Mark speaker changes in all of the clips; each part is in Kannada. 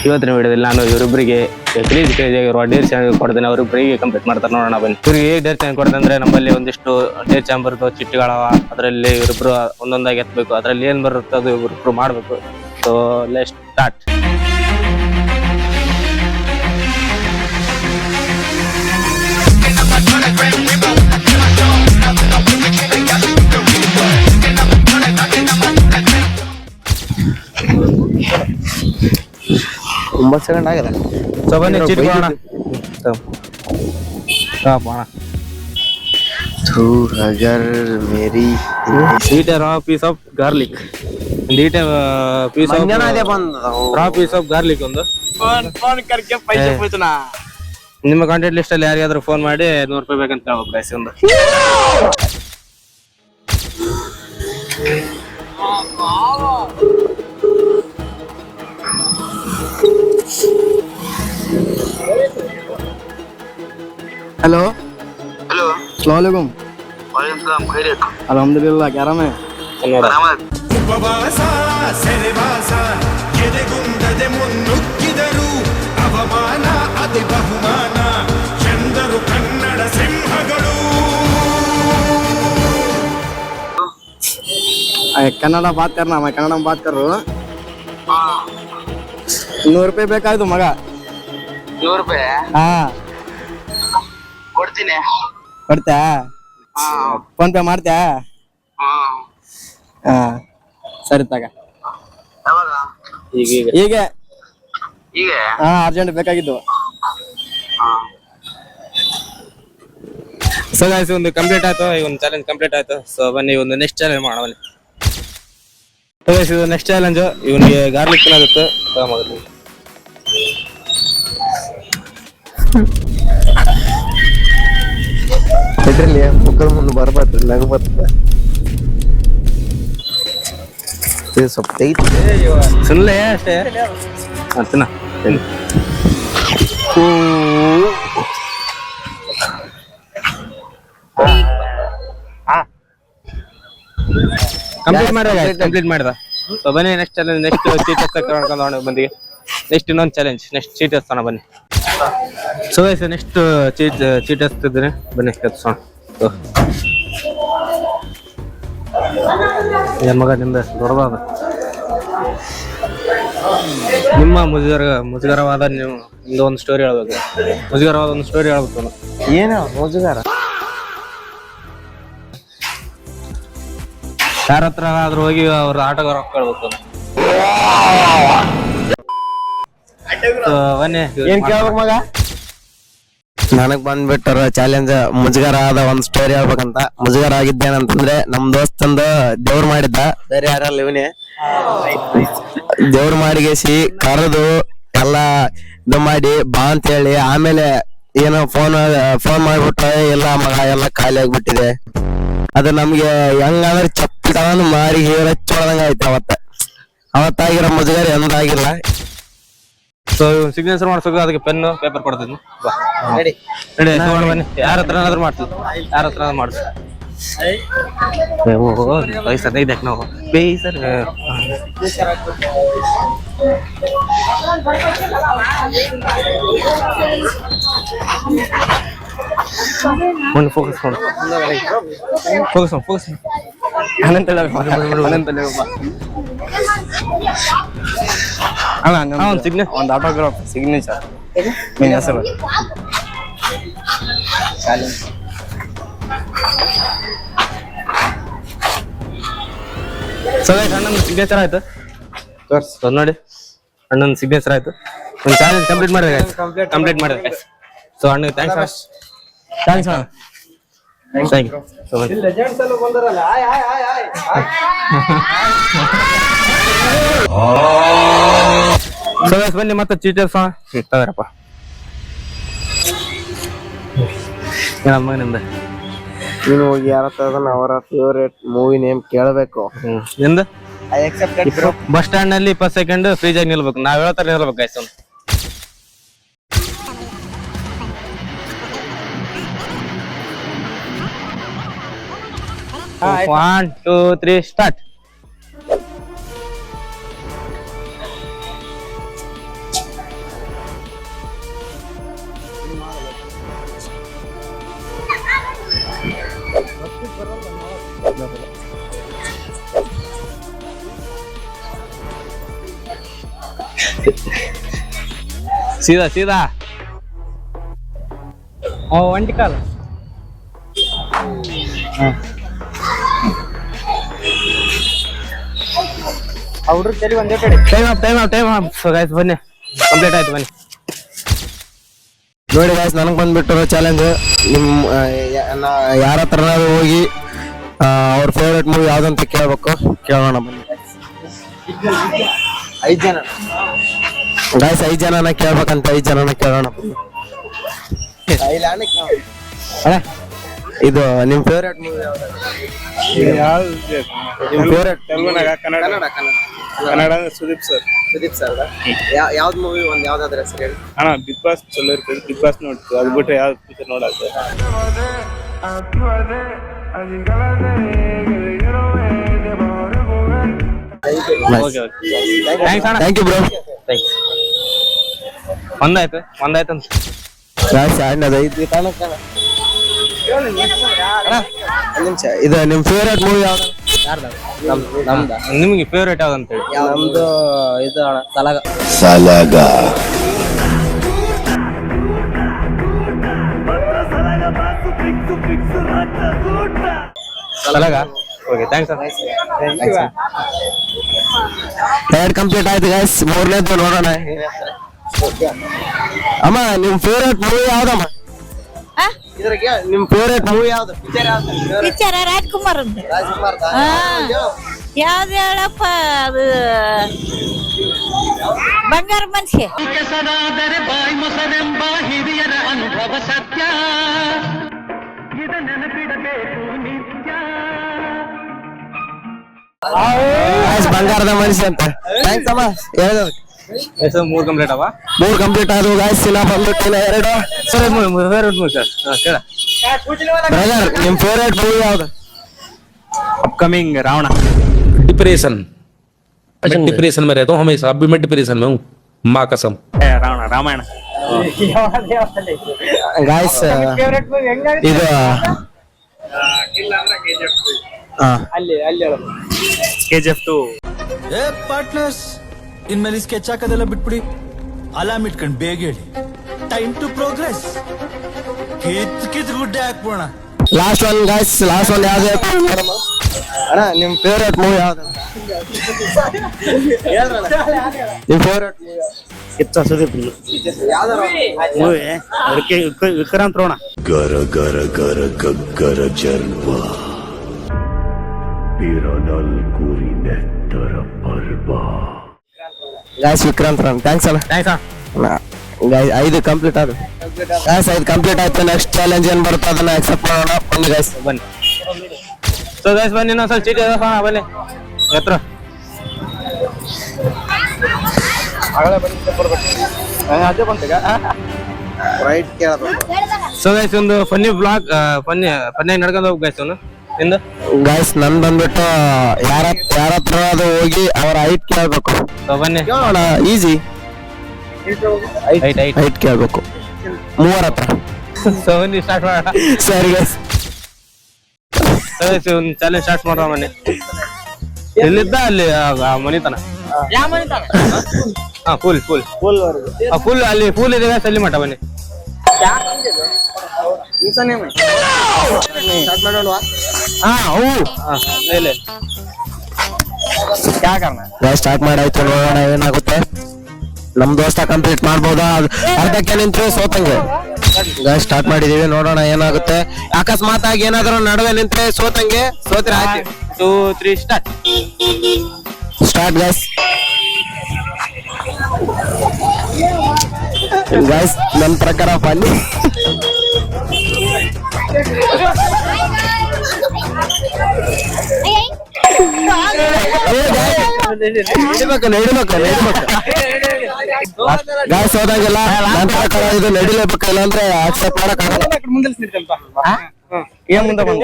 Speaker 1: ಇವತ್ತಿನ ವಿಡಿಯೋದಲ್ಲಿ ನಾನು ಇವರಿಬ್ಬರಿಗೆ ಕ್ರೇಜ್ ಇರುವ ಡೇರ್ ಚಾನಲ್ ಕೊಡ್ತೇನೆ. ಅವರಿಬ್ಬರಿಗೆ ಕಂಪ್ಲೀಟ್ ಮಾಡ್ತಾರೆ, ನೋಡೋಣ ಬನ್ನಿ. ಇವರಿಗೆ ಹೇಗೆ ಡೇರ್ ಚಾನಲ್ ಕೊಡ್ತೇನೆ ಅಂದ್ರೆ, ನಮ್ಮಲ್ಲಿ ಒಂದಿಷ್ಟು ಡೇರ್ ಚಾನಲ್ ಬರುತ್ತೆ, ಚಿಟ್ಟಿಗಳವ, ಅದರಲ್ಲಿ ಇವರಿಬ್ರು ಒಂದೊಂದಾಗಿ ಎತ್ತಬೇಕು, ಅದರಲ್ಲಿ ಏನ್ ಬರುತ್ತೆ ಅದು ಇವರಿಬ್ರು ಮಾಡ್ಬೇಕು. So let's start.
Speaker 2: ಒಂಬತ್ತು ಸೆಕೆಂಡ್ ಆಗಿದೆ.
Speaker 1: ಸೊ ಬನ್ನಿ ಚಿಟ್ಕೋಣ. Eat a raw piece of garlic. Eat a piece of raw piece of garlic. ಒಂದು ನಿಮ್ಮ ಕಾಂಟ್ಯಾಕ್ಟ್ ಲಿಸ್ಟ್ ಅಲ್ಲಿ ಯಾರಿಗಾದ್ರೂ ಫೋನ್ ಮಾಡಿ 100 ರೂಪಾಯಿ ಬೇಕಂತ ಹೇಳ್ಬೇಕು ಗೈಸ್. ಒಂದು
Speaker 2: हेलो
Speaker 3: हेलो
Speaker 2: अस्सलाम वालेकुम।
Speaker 3: वालेकुम सलाम, खैरियत?
Speaker 2: अल्हम्दुलिल्लाह, क्या नाम है?
Speaker 3: रहमत।
Speaker 4: ಉಪವಾಸ ಸೆರೆವಾಸ ಎದೆಗುಂದದೆ ಮುನ್ನುಗ್ಗಿದರು ಅವಮಾನ ಅತಿ ಬಹುಮಾನ ಚಂದರು ಕನ್ನಡ ಸಿಂಹಗಳು.
Speaker 2: कन्नड़ बात करना, मैं कन्नड़ में बात कर रहा हूँ। 100 ರೂಪಾಯಿ ಬೇಕಾಯ್ತು ಮಗ.
Speaker 3: 100 ರೂಪಾಯಿ?
Speaker 2: ಹಾ
Speaker 3: ಕೊಡ್ತೀನಿ.
Speaker 2: ಕೊಡ್ತಾ? ಫೋನ್ ಪೇ ಮಾಡ್ತ್ಯಾ? ಹಾ ಸರಿ ತಗ.
Speaker 3: ಯಾವಾಗ?
Speaker 2: ಈಗ
Speaker 3: ಈಗ?
Speaker 2: ಹಾ ಅರ್ಜೆಂಟ್ ಬೇಕಾಗಿದ್ದು.
Speaker 1: ಸೊ ಗೈಸ್, ಒಂದು ಕಂಪ್ಲೀಟ್ ಆಯ್ತು, ಈ ಒಂದು ಚಾಲೆಂಜ್ ಕಂಪ್ಲೀಟ್ ಆಯ್ತು. ಸೊ ಬನ್ನಿ ಒಂದು ನೆಕ್ಸ್ಟ್ ಚಾಲೆಂಜ್ ಮಾಡೋಣ ಬನ್ನಿ. ಸೊ ಗೈಸ್, ಇದು ನೆಕ್ಸ್ಟ್ ಚಾಲೆಂಜ್. ಇವನಿಗೆ ಗಾರ್ಲಿಕ್ ತಿನ್ನಾಗುತ್ತೆ.
Speaker 2: ಇದ್ರಲ್ಲಿ ಮುಖದ ಮುಂದೆ ಬರ್ಬಾರ್ದು, ನಗು ಬರ್ತದೆ. ಇದು ಸ್ವಲ್ಪ ಟೈಟ್
Speaker 1: ಸುಳ್ಳೆ ಅಷ್ಟೇ ತಿನ್ನ. ಕಂಪ್ಲೀಟ್ ಮಾಡಿದ. ಸೊ ಬನ್ನಿ ನೆಕ್ಸ್ಟ್ ಚಾಲೆಂಜ್, ನೆಕ್ಸ್ಟ್ ಚೀಟ್ ಕರ್ಕೊಂಡು ಬಂದಿಗೆ. ನೆಕ್ಸ್ಟ್ ಇನ್ನೊಂದು ಚಾಲೆಂಜ್, ನೆಕ್ಸ್ಟ್ ಚೀಟ್ ಹಚ್ಚೋಣ ಬನ್ನಿ. ಸೊ ಗೈಸ್, ನೆಕ್ಸ್ಟ್ ಚೀಟ್ ಹಚ್ತಿದ್ದೀನಿ ಬನ್ನಿ ಹಚ್ಚೋಣ. ಏನ್ ಮಗ ನಿಂದ ದೊಡ್ಡದಾದ ನಿಮ್ಮ ಮುಜುಗರವಾದ ನಿಮ್ದು ಒಂದು ಸ್ಟೋರಿ ಹೇಳ್ಬೇಕು. ಮುಜುಗರವಾದ ಒಂದು ಸ್ಟೋರಿ ಹೇಳ್ಬೇಕು.
Speaker 2: ಏನು ಮುಜುಗರ?
Speaker 1: ಯಾರ ಹತ್ರ ಆದ್ರೂ ಹೋಗಿ ಅವ್ರ ಆಟಗಾರ ಕೇಳ್ಬೇಕು. ಬನ್ನಿ
Speaker 2: ಏನ್ ಕೇಳ್ಬೇಕು ಮಗ? ನನಗ್ ಬಂದ್ಬಿಟ್ಟಾರ ಚಾಲೆಂಜ್, ಮುಜುಗರ ಆದ ಒಂದ್ ಸ್ಟೋರಿ ಹೇಳ್ಬೇಕಂತ. ಮುಜುಗರ ಆಗಿದ್ದೇನಂತಂದ್ರೆ, ನಮ್ ದೋಸ್ತಂದು ದೇವ್ರ ಮಾಡಿದ್ದ, ಬೇರೆ ಯಾರಲ್ಲ ಇವನೇ. ದೇವ್ರ ಮಾಡಿಗೆಸಿ ಕರೆದು ಎಲ್ಲ ಇದು ಮಾಡಿ ಬಾ ಅಂತ ಹೇಳಿ, ಆಮೇಲೆ ಏನೋ ಫೋನ್ ಮಾಡ್ಬಿಟ್ರೆ ಎಲ್ಲ ಮಗ ಎಲ್ಲ ಖಾಲಿ ಆಗ್ಬಿಟ್ಟಿದೆ. ಅದು ನಮ್ಗೆ ಹೆಂಗಂದ್ರೆ ಚಪ್ಪಲಿ ತಗೊಂಡು ಮಾರಿ ಹಚ್ಚೊಳದಂಗ ಆಯ್ತು. ಅವತ್ತಾಗಿರೋ ಮುಜುಗರ ಎಂದಾಗಿಲ್ಲ.
Speaker 1: ಸೊ ಸಿಗ್ನೇಚರ್ ಮಾಡ್ಸೋಕೆ ಅದಕ್ಕೆ ಪೆನ್ನು ಪೇಪರ್ ಕೊಡ್ತೀನಿ.
Speaker 2: ರೆಡಿ
Speaker 1: ತಗೊಂಡು ಬನ್ನಿ. ಯಾರ ಹತ್ರ ಮಾಡ್ತೀವಿ, ಯಾರ ಹತ್ರ ಮಾಡ್ಸಿ. ಪೈಸಾ ಇದೆ ನಾವು ಬೇಸರ್. ಫೋಕಸ್ ಮಾಡು, ಫೋಕಸ್
Speaker 2: ಅನಂತ ಒಂದು ಆಟೋಗ್ರಾಫ್ ಸಿಗ್ನೇಚರ್ ನಿನ್ನ ಹೆಸರು.
Speaker 1: ಸೊ ಅಣ್ಣನ ಸಿಗ್ನೇಚರ್ ಆಯ್ತು, ನೋಡಿ ಅಣ್ಣನ ಸಿಗ್ನೇಚರ್ ಆಯ್ತು. ಒಂದು ಚಾಲೆಂಜ್ ಕಂಪ್ಲೀಟ್ ಮಾಡಿದ್ರೆ ಸೊ ಅಣ್ಣ ಥ್ಯಾಂಕ್ಸ್ ಅಣ್ಣ. Thank you. ಸೊ ಬನ್ನಿ ಮತ್ತೆ ಚೀಟರ್ಸ್ ತಗೋರಪ್ಪ. ಮಗನಿಂದ
Speaker 2: ನೀನು ಹೋಗಿ ಯಾರ ಅವರ ಫೇವರೇಟ್ ಮೂವಿ ನೇಮ್ ಕೇಳಬೇಕು.
Speaker 1: ನಿಂದ ಬಸ್ ಸ್ಟ್ಯಾಂಡ್ ನಲ್ಲಿ 20 ಸೆಕೆಂಡ್ ಫ್ರೀಜ್ ಆಗಿ ನಿಲ್ಬೇಕು. ನಾವ್ ಹೇಳ್ತಾರೆ ನಿಲ್ಬೇಕು ಗೈಸ್. 1 2 3 ಸ್ಟಾರ್ಟ್. ಸೀದಾ ಸೀದಾ
Speaker 5: ಒಂಟಿ ಕಾಲ ಅವ್ರ ತಲೆ ಒಂದೇ ಕಡೆ.
Speaker 1: ಟೈಮ್ ಆಯ್ತು ಬನ್ನಿ ಕಂಪ್ಲೀಟ್ ಆಯ್ತು ಬನ್ನಿ.
Speaker 2: ನೋಡಿ ಗಾಯ್ಸ್ ನನಗೆ ಬಂದ್ಬಿಟ್ಟು ಚಾಲೆಂಜ್ ನಿಮ್ ಯಾರ ಹತ್ರನಾದ್ರು ಹೋಗಿ ಅವ್ರ ಫೇವ್ರೇಟ್ ಮೂವಿ ಯಾವ್ದಂತ ಕೇಳ್ಬೇಕು. ಕೇಳೋಣ ಬನ್ನಿ. 5 ಜನ ಗಾಯ್ಸ್, 5 ಜನನ ಕೇಳ್ಬೇಕಂತ. 5 ಜನನ ಕೇಳೋಣ. ಇದು ನಿಮ್ ಫೇವ್ರೇಟ್ ಮೂವಿ ಯಾವ್ದು? ನಿಮ್ ಫೇವ್ರೇಟ್
Speaker 5: ತೆಲುಗುನಾಗ ಕನ್ನಡ ಸುದೀಪ್ ಸರ್
Speaker 2: ಯಾವ್ದು ಮೂವಿ ಒಂದ್ ಯಾವ್ದಾದ್ರೆ ಹೆಸರು ಹೇಳಿ
Speaker 5: ಅಣ್ಣ. ಬಿಗ್ ಬಾಸ್ ಚಲೋ ಇರ್ತದೆ, ಬಿಗ್ ಬಾಸ್ ನೋಡ್ತೀವಿ. ಅದು ಬಿಟ್ರೆ ಯಾವ್ದು ಪಿಕ್ಚರ್ ನೋಡಲ್ಲ.
Speaker 2: Thank you bro.
Speaker 1: ಒಂದಾಯ್ತು ಅಂತ
Speaker 2: ಇದು ನಿಮ್ ಫೇವ್ರೇಟ್ ಮೂವಿ ಯಾವ್ದು?
Speaker 1: ನಿಮ್ಗೆ ಫೇವ್ರೇಟ್ ಯಾವ್ದಂತ ಹೇಳಿ.
Speaker 2: ನಮ್ದು ಇದು ಅಣ್ಣ ತಲಗ.
Speaker 1: ಸಲಾಗ ಓಕೆ ಥ್ಯಾಂಕ್ಸ್
Speaker 2: ಎರಡು ಕಂಪ್ಲೀಟ್ ಆಯ್ತು ಗೈಸ್. ಮೂರನೇದು ನೋಡೋಣ. ಅಮ್ಮ ನಿಮ್ ಫೇವ್ರೇಟ್ ಮೂವಿ ಯಾವ್ದಮ್ಮ? ಇದ್ರಾಗ ನಿಮ್ ಫೇವ್ರೇಟ್ ಮೂವಿ ಯಾವ್ದು?
Speaker 6: ಪಿಕ್ಚರ್ ರಾಜ್ಕುಮಾರ್ ಅಂತ. ಯಾವ್ದು ಹೇಳಪ್ಪ ಅದು? ಬಂಗಾರ ಮನುಷ್ಯ.
Speaker 2: ಬಂಗಾರದ ಮನುಷ್ಯ ಅಂತ. ಥ್ಯಾಂಕ್ಸ್ ಅಮ್ಮ. ಹೇಳೋದು
Speaker 1: 3 ಕಂಪ್ಲೀಟ್ ಅವ.
Speaker 2: 3 ಕಂಪ್ಲೀಟ್ ಆದವು ಗಾಯ್ಸ್. ಇನ್ನ ಬಂದ್ಬಿಟ್ಟು 2.
Speaker 1: ಫೇವ್ರೇಟ್ ಮೂವಿ ಸರ್ ಕೇಳ.
Speaker 2: ಬ್ರದರ್ ನಿಮ್ ಫೇವ್ರೇಟ್ ಮೂವಿ ಯಾವ್ದು?
Speaker 1: अपकमिंग रावण.
Speaker 7: डिप्रेशन मैं डिप्रेशन में रहता हूँ हमेशा. अभी मैं डिप्रेशन में हूँ, माँ कसम.
Speaker 1: रावण रामायण.
Speaker 2: ಗಾಯ್ಸ್ ಇದು
Speaker 1: KGF 2.
Speaker 8: ಏ ಪಾರ್ಟ್ನರ್ಸ್, ಇನ್ಮೇಲೆ ಸ್ಕೆಚ್ ಹಾಕೋದೆಲ್ಲ ಬಿಟ್ಬಿಡಿ. ಅಲಾರ್ಮ್ ಇಟ್ಕೊಂಡು ಬೇಗ ಹೇಳಿ. Time to progress. ಕಿತ್ ಗುಡ್ಡೆ ಹಾಕ್ಬೋಣ.
Speaker 2: Last one guys. Last one ಯಾವ್ದು ಅಣ್ಣ? ನಿಮ್ ಫೇವ್ರೇಟ್ ಮೂವಿ ಯಾವ್ದು? ನಿಮ್ favourite movie
Speaker 5: Kichcha Sudeep movie ಅದಕ್ಕೆ ವಿಕ್ರಾಂತ್ ರೋಣ.
Speaker 4: ಗರ ಗರ ಗರ ಗಗ್ಗರ ಜರ್ವ ಪಿರನಲ್ಕುರಿ ನೆತ್ತರ ಪರ್ವ.
Speaker 2: ಗಾಯ್ಸ್ ವಿಕ್ರಾಂತ್ ರಾಮ್. ಥ್ಯಾಂಕ್ಸ್ ಅಣ್ಣ. ಗಾಯ್ಸ್ 5 ಕಂಪ್ಲೀಟ್ ಆದ್ರು. ಗಾಯ್ಸ್ 5 ಕಂಪ್ಲೀಟ್ ಆಯ್ತು. ನೆಕ್ಸ್ಟ್ ಚಾಲೆಂಜ್ ಏನ್ ಬರುತ್ತೆ ಅದನ್ನ ಅಕ್ಸೆಪ್ಟ್ ಮಾಡೋಣ. ಬನ್ನಿ ಗಾಯ್ಸ್
Speaker 1: ಬನ್ನಿ. ಸೊ ಗೈಸ್ ಬನ್ನಿ ಇನ್ನೊಂದ್ಸಲ ಚೀಟಿ ಬನ್ನಿ ಎತ್ರ.
Speaker 2: ರೈಟ್ ಕೇಳಬೇಕು.
Speaker 1: ಸೊ ಗೈಸ್ ಒಂದು ಫನ್ನಿ ಬ್ಲಾಗ್ ಫನ್ನಿಯಾಗಿ ನಡ್ಕೊಂಡು ಹೋಗಿ ಗೈಸ್ ಅವನು ನಿಂದು.
Speaker 2: ಗಾಯ್ಸ್ ನನ್ ಬಂದ್ಬಿಟ್ಟು ಯಾರ ಹತ್ರ ಅದು ಹೋಗಿ ಅವರ ಹೈಟ್ ಕೇಳ್ಬೇಕು.
Speaker 1: ಸೊ ಬನ್ನಿ
Speaker 2: ಕೇಳೋಣ. ಈಸಿ ಹೈಟ್ ಕೇಳ್ಬೇಕು 3 ಹತ್ರ.
Speaker 1: ಸೊ ಬನ್ನಿ ಸ್ಟಾರ್ಟ್ ಮಾಡೋಣ.
Speaker 2: ಸರಿ ಗೈಸ್.
Speaker 1: ಒಂದು ಚಾಲೆಂಜ್ ಸ್ಟಾರ್ಟ್ ಮಾಡೋ ಮನೆ ಎಲ್ಲಿದ್ದ ಅಲ್ಲಿ ಮನಿತನ. ಹಾ ಫುಲ್ ಅಲ್ಲಿ ಫುಲ್ ಇದೆ ಗೈಸ್. ಅಲ್ಲಿ ಮಠ ಬನ್ನಿ.
Speaker 2: ಸ್ಟಾರ್ಟ್ ಮಾಡಾಯ್ತು. ನೋಡೋಣ ಏನಾಗುತ್ತೆ. ನಮ್ ದೋಸ್ತ ಕಂಪ್ಲೀಟ್ ಮಾಡ್ಬೋದಾ? ಅರ್ಧಕ್ಕೆ ನಿಂತ್ರೆ ಸೋತಂಗೆ. ಸ್ಟಾರ್ಟ್ ಮಾಡಿದೀವಿ. ನೋಡೋಣ ಏನಾಗುತ್ತೆ. ಅಕಸ್ಮಾತ್ ಆಗಿ ಏನಾದ್ರು ನಡುವೆ ನಿಂತ್ರೆ ಸೋತಂಗೆ. ಸೋತ್ರೆ ಆಯ್ತು.
Speaker 1: 2 3 ಸ್ಟಾರ್ಟ್.
Speaker 2: Start guys. ಗೈಸ್ ನನ್ನ ಪ್ರಕಾರ ಬನ್ನಿ. ಗಾಯ್ಸ್ ಹೋದಂಗೆಲ್ಲ ನನ್ನ ಪ್ರಕಾರ ಇದು ನಡಿಲೇಬೇಕು. ಇಲ್ಲಾಂದ್ರೆ ಆಕ್ಸೆಪ್ಟ್ ಮಾಡಕ್ ಆಗಲ್ಲ.
Speaker 1: ಏನ್ ಮುಂದೆ ಬಂದ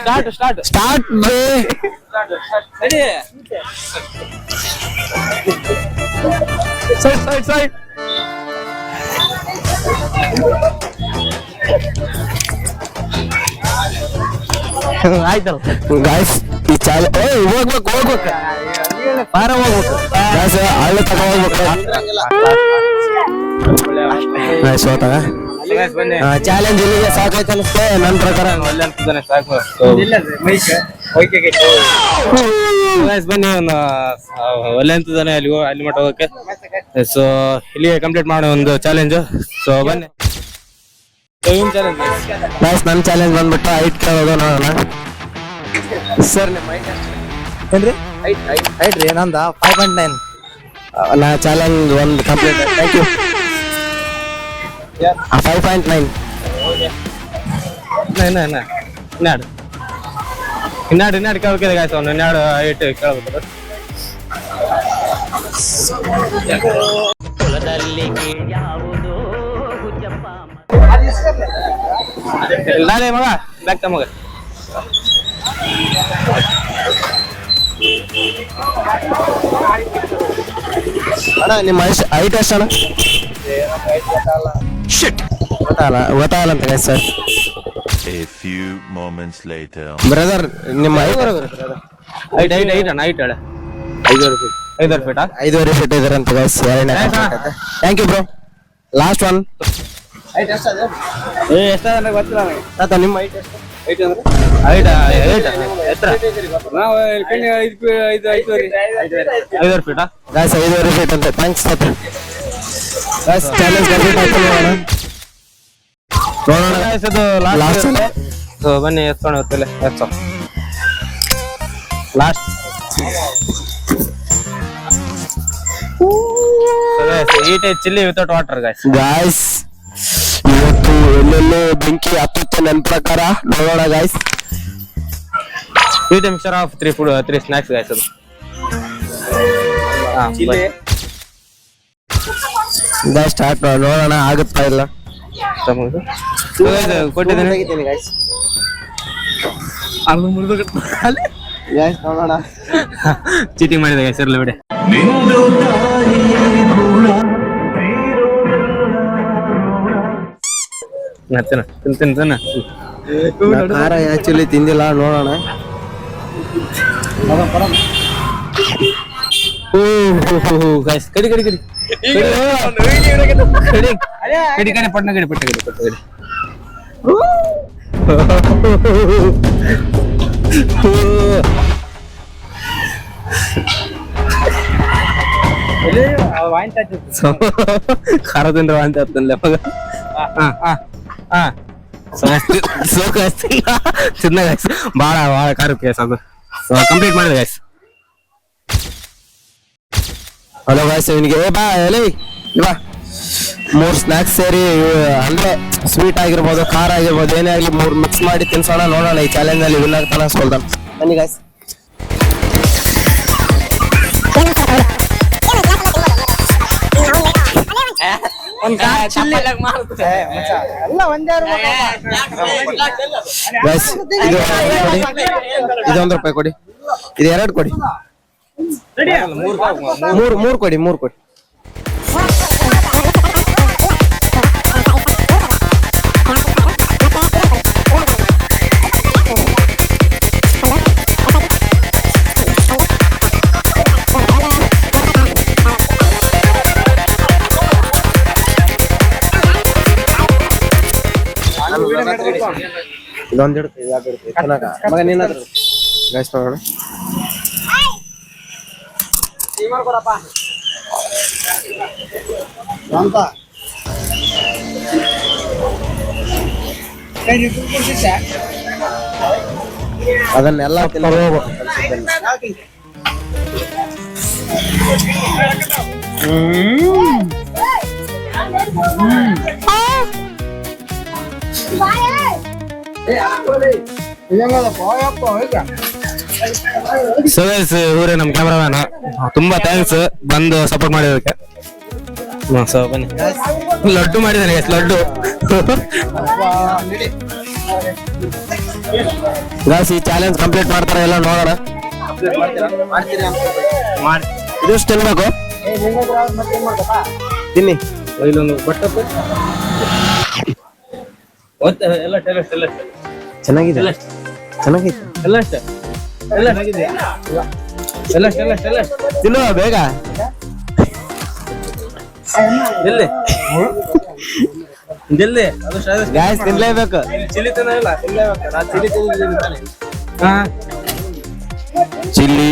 Speaker 1: ಮತ್ತೆ ಸ್ಟಾರ್ಟ್ ಆಯ್ತಲ್ಲ
Speaker 2: ಗಾಯ್ಸ್ ಈ ಚಾಲೆಂಜ್ ಹೋಗ್ಬೇಕು
Speaker 1: ಪಾರ ಹೋಗ್ಬೇಕು
Speaker 2: ಗಾಯ್ಸ್ ಹಳ್ಳಿ ತಗ ಹೋಗ್ಬೇಕು ಸೋತಾಗ
Speaker 1: ಬನ್ನಿ
Speaker 2: ಚಾಲೆಂಜ್ ಇಲ್ಲಿಗೆ ಸಾಕೈತೆ ಅನಿಸ್ತೇ ನನ್ನ ಪ್ರಕಾರ.
Speaker 1: ಒಳ್ಳೆ ಅನ್ಸುತ್ತಾನೆ ಸಾಕು ಬನ್ನಿ ಒಂದು ಒಳ್ಳೆ ಅಂತಿದ್ದಾನೆ ಅಲ್ಲಿ ಮಟ್ಟ ಹೋಗಕ್ಕೆ. ಸೊ ಇಲ್ಲಿಗೆ ಕಂಪ್ಲೀಟ್ ಮಾಡೋ ಒಂದು ಚಾಲೆಂಜ್. ಸೊ ಬನ್ನಿ ಚಾಲೆಂಜ್
Speaker 2: ಗಾಯ್ಸ್ ನನ್ನ ಚಾಲೆಂಜ್ ಬಂದ್ಬಿಟ್ಟು ಹೈಟ್ ಕೇಳೋದು ನೋಡೋಣ. ಸರ್ ನಿಮ್ಮ ಏನ್ರಿ ಹೈಟ್ ರೀ ನಂದ 5.9. ನಾ ಚಾಲೆಂಜ್ ಒಂದು ಕಂಪ್ಲೀಟ್. Thank you. 5.9.
Speaker 1: ಇನ್ನಾಡು ಕೇಳ್ಬೇಕಿದೆ ಗಾಯ್ಸ್. ಅವ್ನು ಇನ್ನಾಡು ಹೈಟ್ ಕೇಳ್ಬೇಕು. ನಾಳೆ ಮಗ ಬ್ಯಾಕ್ ಮಗ
Speaker 2: ಅಣ್ಣ ನಿಮ್ಮ ಹೈಟ್ ಎಷ್ಟು ಅಣ್ಣ? ಗೊತ್ತಾಗಲ್ಲ ಅಂತ guys sir.
Speaker 4: A few moments later.
Speaker 2: Brother ನಿಮ್ಮ
Speaker 1: ಹೈಟ್ ಅಣ್ಣ ಹೈಟ್ ಹೇಳ 5 ಫೀಟ್
Speaker 2: 5.5 ಫೀಟ್ ಇದಾರೆ ಅಂತ guys. Thank you bro. Last one.
Speaker 1: ಎಷ್ಟಾದ್ರೆ ಗೊತ್ತಿಲ್ಲ
Speaker 2: ತಾತ ನಿಮ್ಮ ಹೈಟ್ ಎಷ್ಟು?
Speaker 1: ಹೈಟ್ ಎತ್ತರ 5 ಫೀಟ್
Speaker 2: ಗೈಸ್ 5.5 ಫೀಟ್ ಅಂತ. ಥ್ಯಾಂಕ್ಸ್ ತಾತ. ಗೈಸ್ ಚಾಲೆಂಜ್ ಕಂಪ್ಲೀಟ್ ಆಯ್ತು. ನೋಡೋಣ
Speaker 1: guys, ಅದು ಲಾಸ್ಟ್. ಸೊ ಬನ್ನಿ ಎತ್ಸೋಣ ಹೊತ್ತಲೆ ಎತ್ಸೋ last. Eat chilli without water guys.
Speaker 2: Guys ಇವತ್ತು ಎಲ್ಲೆಲ್ಲೋ ಬೆಂಕಿ ಹತ್ತುತ್ತೆ ನನ್ನ ಪ್ರಕಾರ. ನೋಡೋಣ guys.
Speaker 1: Eat mixer of 3 snacks guys. ಅದು
Speaker 2: ಗಾಯ್ಸ್ ಸ್ಟಾರ್ಟ್ ನೋಡೋಣ ಆಗುತ್ತಾ ಇಲ್ಲ.
Speaker 1: ಕೊಟ್ಟಿದ್ದೇನೆ
Speaker 2: ನೋಡೋಣ.
Speaker 1: ಚೀಟಿಂಗ್ ಮಾಡಿದೆ ಗಾಯ್ಸ್. ಇರ್ಲಿ ಬಿಡಿ. ತಿನ್ನ
Speaker 2: ಖಾರ ಆಕ್ಚುಲಿ ತಿಂದಿಲ್ಲ. ನೋಡೋಣ.
Speaker 1: ಗಾಯ್ಸ್ ಕಡಿ ಪಟ್ನ ಕಡಿ ಖಾರ ತಿಂದ್ರೆ ವಾಂತಿ ಆಗ್ತಲ್ಲ ಮಗ. ಚಿನ್ನ ಗಾಯ್ಸ್ ಭಾಳ ಖಾರ ಕೇಸ್. ಅದು ಕಂಪ್ಲೀಟ್ ಮಾಡಿದೆ ಗಾಯ್ಸ್.
Speaker 2: ಹಲೋ ಗಾಯ್ಸ್ ಇವನಿಗೆ ಬಾ ಎಲ್ಲಿ ಬಾ. 3 ಸ್ನಾಕ್ಸ್ ಸೇರಿ ಅಂದ್ರೆ ಸ್ವೀಟ್ ಆಗಿರ್ಬೋದು ಖಾರ ಆಗಿರ್ಬೋದು ಏನೇ ಆಗಲಿ 3 ಮಿಕ್ಸ್ ಮಾಡಿ ತಿನ್ಸೋಣ. ನೋಡೋಣ ಈ ಚಾಲೆಂಜ್ ಅಲ್ಲಿ ವಿನ್ ಆಗ್ತಾನ ಸೋಲ್ತಾನ. ಬನ್ನಿ ಗಾಯ್ಸ್. ಗಾಯ್ಸ್ ಇದು 1 ರೂಪಾಯಿ ಕೊಡಿ. ಇದು 2 ಕೊಡಿ. 3 ಕೊಡಿ. 3 ಕೊಡಿ. ಇದೊಂದು ಇಡುತ್ತೆ ಮಗ ನೀನ ಗಾಯ್ಸ್ ನೋಡೋಣ. ಅದನ್ನೆಲ್ಲ
Speaker 1: ಸುರೇಶ್ ಇವರೇ ನಮ್ ಕ್ಯಾಮ್ರಾಮ್ಯಾನ್. ತುಂಬಾ ಥ್ಯಾಂಕ್ಸ್ ಬಂದು ಸಪೋರ್ಟ್ ಮಾಡಿದಕ್ಕೆ. ಸೊ ಬನ್ನಿ ಲಡ್ಡು ಮಾಡಿದ್ದಾನೆ ಲಡ್ಡು.
Speaker 2: ಗಾಯ್ಸ್ ಈ ಚಾಲೆಂಜ್ ಕಂಪ್ಲೀಟ್ ಮಾಡ್ತಾರೆ ಎಲ್ಲ ನೋಡೋಣ. ಇದು ತಿನ್ಬೇಕು ತಿನ್ನಿ.
Speaker 1: ಇಲ್ಲೊಂದು ಬಟ್ಟೆ ಎಲ್ಲ
Speaker 2: ಚೆನ್ನಾಗಿದೆ. ಚೆನ್ನಾಗೈತೆ.
Speaker 1: ಎಲ್ಲ ಅಷ್ಟೇ ಎಲ್ಲ ಎಲ್ಲ ಅಷ್ಟೇ ಎಲ್ಲ ಅಷ್ಟೇ ಎಲ್ಲ ಅಷ್ಟೇ
Speaker 2: ತಿನ್ನುವ ಬೇಗ.
Speaker 1: ಎಲ್ಲಿ ಎಲ್ಲಿ ಅದು
Speaker 2: ಗಾಯ್ಸ್ ತಿನ್ಲೇಬೇಕು.
Speaker 1: ಚಿಲ್ಲಿ ತಿನ್ನಲ್ಲ ತಿನ್ಲೇಬೇಕು ನಾ ಚಿಲ್ಲಿ ತಿಂದಿದ್ದೀನಿ ಹಾ
Speaker 2: ಚಿಲ್ಲಿ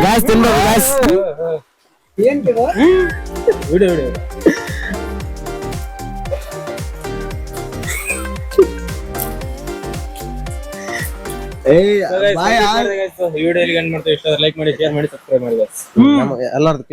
Speaker 2: ಗಾಯ್ಸ್ ತಿನ್ಬೇಕು ಗಾಯ್ಸ್.
Speaker 1: ವಿಡಿಯೋ ವಿಡಿಯೋ ವಿಡಿಯೋ ಎಲ್ಲಿ ಎಂಡ್ ಮಾಡ್ತೀವಿ. ಇಷ್ಟ ಲೈಕ್ ಮಾಡಿ ಶೇರ್ ಮಾಡಿ ಸಬ್ಸ್ಕ್ರೈಬ್ ಮಾಡಿ
Speaker 2: ಎಲ್ಲಾರ್ದು